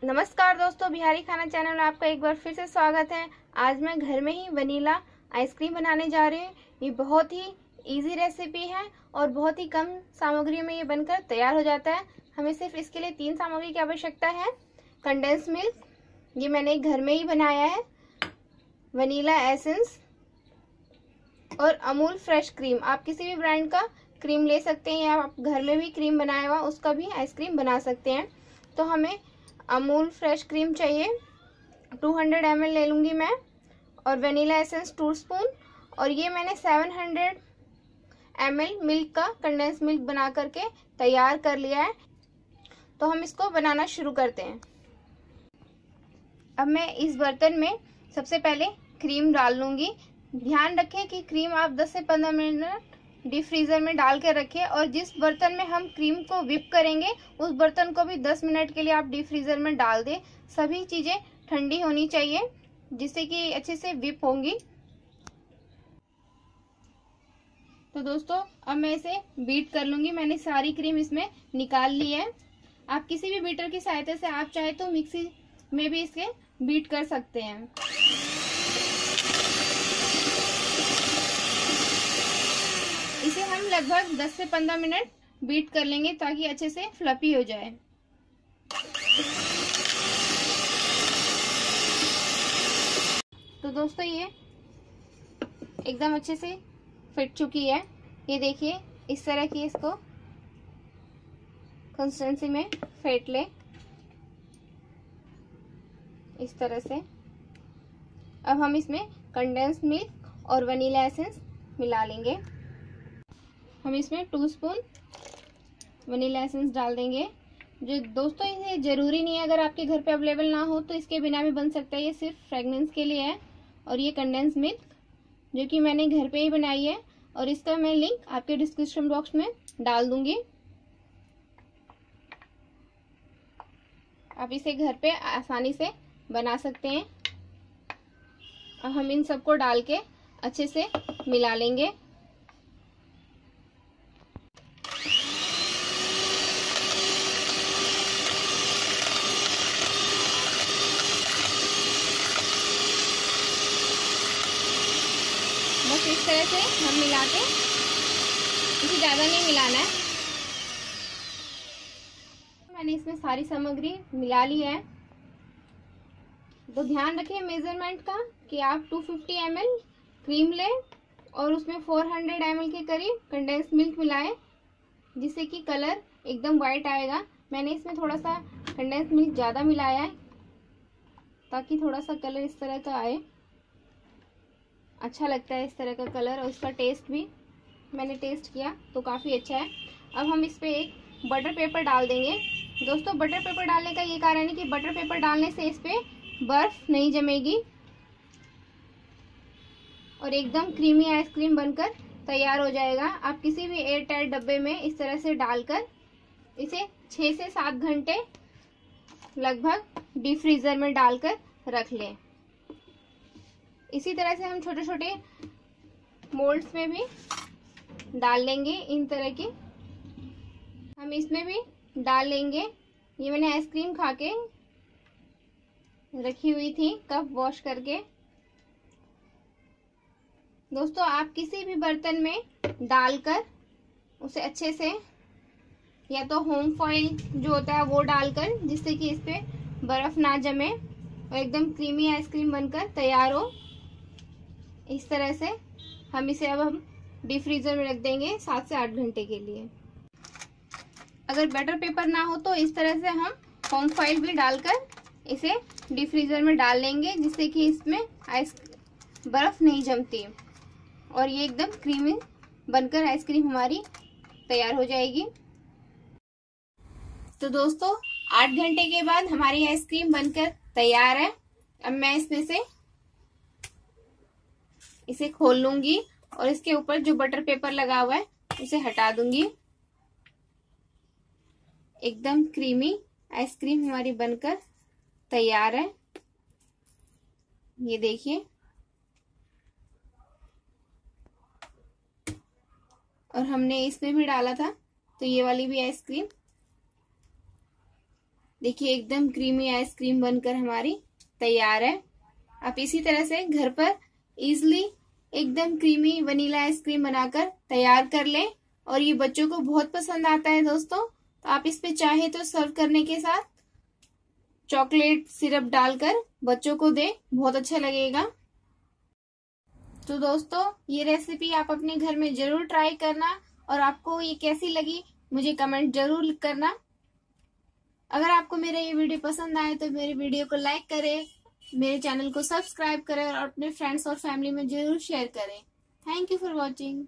नमस्कार दोस्तों, बिहारी खाना चैनल में आपका एक बार फिर से स्वागत है। आज मैं घर में ही वनीला आइसक्रीम बनाने जा रही हूँ। ये बहुत ही इजी रेसिपी है और बहुत ही कम सामग्री में ये बनकर तैयार हो जाता है। हमें सिर्फ इसके लिए 3 सामग्री की आवश्यकता है। कंडेंस मिल्क, ये मैंने घर में ही बनाया है, वनीला एसेंस और अमूल फ्रेश क्रीम। आप किसी भी ब्रांड का क्रीम ले सकते हैं या आप घर में भी क्रीम बनाया हुआ उसका भी आइसक्रीम बना सकते हैं। तो हमें अमूल फ्रेश क्रीम चाहिए, 200 ml ले लूँगी मैं, और वनीला एसेंस 2 स्पून। और ये मैंने 700 ml मिल्क का कंडेंस मिल्क बना करके तैयार कर लिया है। तो हम इसको बनाना शुरू करते हैं। अब मैं इस बर्तन में सबसे पहले क्रीम डाल लूँगी। ध्यान रखें कि क्रीम आप 10 से 15 मिनट डीप फ्रीज़र में डाल के रखें, और जिस बर्तन में हम क्रीम को विप करेंगे उस बर्तन को भी 10 मिनट के लिए आप डीप फ्रीज़र में डाल दें। सभी चीज़ें ठंडी होनी चाहिए जिससे कि अच्छे से विप होंगी। तो दोस्तों, अब मैं इसे बीट कर लूँगी। मैंने सारी क्रीम इसमें निकाल ली है। आप किसी भी बीटर की सहायता से आप चाहे तो मिक्सी में भी इसके बीट कर सकते हैं। इसे हम लगभग 10 से 15 मिनट बीट कर लेंगे ताकि अच्छे से फ्लफी हो जाए। तो दोस्तों, ये एकदम अच्छे से फिट चुकी है। ये देखिए, इस तरह की इसको कंसिस्टेंसी में फेंट ले, इस तरह से। अब हम इसमें कंडेंस मिल्क और वनीला एसेंस मिला लेंगे। हम इसमें 2 स्पून वनीला एसेंस डाल देंगे। जो दोस्तों, ये ज़रूरी नहीं है, अगर आपके घर पे अवेलेबल ना हो तो इसके बिना भी बन सकता है। ये सिर्फ फ्रेगनेंस के लिए है। और ये कंडेंस मिल्क जो कि मैंने घर पे ही बनाई है, और इसका मैं लिंक आपके डिस्क्रिप्शन बॉक्स में डाल दूंगी। आप इसे घर पे आसानी से बना सकते हैं। अब हम इन सबको डाल के अच्छे से मिला लेंगे। बस इस तरह से हम मिला के, इसे ज़्यादा नहीं मिलाना है। मैंने इसमें सारी सामग्री मिला ली है। तो ध्यान रखिए मेजरमेंट का कि आप 250 ml क्रीम लें और उसमें 400 ml के करीब कंडेंस मिल्क मिलाएं, जिससे कि कलर एकदम वाइट आएगा। मैंने इसमें थोड़ा सा कंडेंस मिल्क ज़्यादा मिलाया है ताकि थोड़ा सा कलर इस तरह का आए। अच्छा लगता है इस तरह का कलर, और इसका टेस्ट भी मैंने टेस्ट किया तो काफ़ी अच्छा है। अब हम इस पर एक बटर पेपर डाल देंगे। दोस्तों, बटर पेपर डालने का ये कारण है कि बटर पेपर डालने से इस पर बर्फ नहीं जमेगी और एकदम क्रीमी आइसक्रीम बनकर तैयार हो जाएगा। आप किसी भी एयर टाइट डब्बे में इस तरह से डालकर इसे 6 से 7 घंटे लगभग डीप फ्रीज़र में डालकर रख लें। इसी तरह से हम छोटे छोटे मोल्ड्स में भी डाल लेंगे। इन तरह की हम इसमें भी डाल लेंगे। ये मैंने आइसक्रीम खा के रखी हुई थी कप वॉश करके। दोस्तों, आप किसी भी बर्तन में डालकर उसे अच्छे से, या तो होम फॉइल जो होता है वो डालकर, जिससे कि इस पे बर्फ ना जमे और एकदम क्रीमी आइसक्रीम बनकर तैयार हो। इस तरह से हम इसे अब डीप फ्रीजर में रख देंगे 7 से 8 घंटे के लिए। अगर बटर पेपर ना हो तो इस तरह से हम होम फॉइल भी डालकर इसे डीप फ्रीजर में डाल लेंगे, जिससे कि इसमें बर्फ नहीं जमती और ये एकदम क्रीमी बनकर आइसक्रीम हमारी तैयार हो जाएगी। तो दोस्तों, 8 घंटे के बाद हमारी आइसक्रीम बनकर तैयार है। अब मैं इसमें से इसे खोल लूंगी और इसके ऊपर जो बटर पेपर लगा हुआ है उसे हटा दूंगी। एकदम क्रीमी आइसक्रीम हमारी बनकर तैयार है। ये देखिए, और हमने इसमें भी डाला था तो ये वाली भी आइसक्रीम देखिए एकदम क्रीमी आइसक्रीम बनकर हमारी तैयार है। आप इसी तरह से घर पर इजीली एकदम क्रीमी वनीला आइसक्रीम बनाकर तैयार कर लें और ये बच्चों को बहुत पसंद आता है दोस्तों। तो आप इस पे चाहे तो सर्व करने के साथ चॉकलेट सिरप डालकर बच्चों को दें, बहुत अच्छा लगेगा। तो दोस्तों ये रेसिपी आप अपने घर में जरूर ट्राई करना और आपको ये कैसी लगी मुझे कमेंट जरूर करना। अगर आपको मेरा ये वीडियो पसंद आए तो मेरे वीडियो को लाइक करें, मेरे चैनल को सब्सक्राइब करें और अपने फ्रेंड्स और फैमिली में जरूर शेयर करें। Thank you for watching.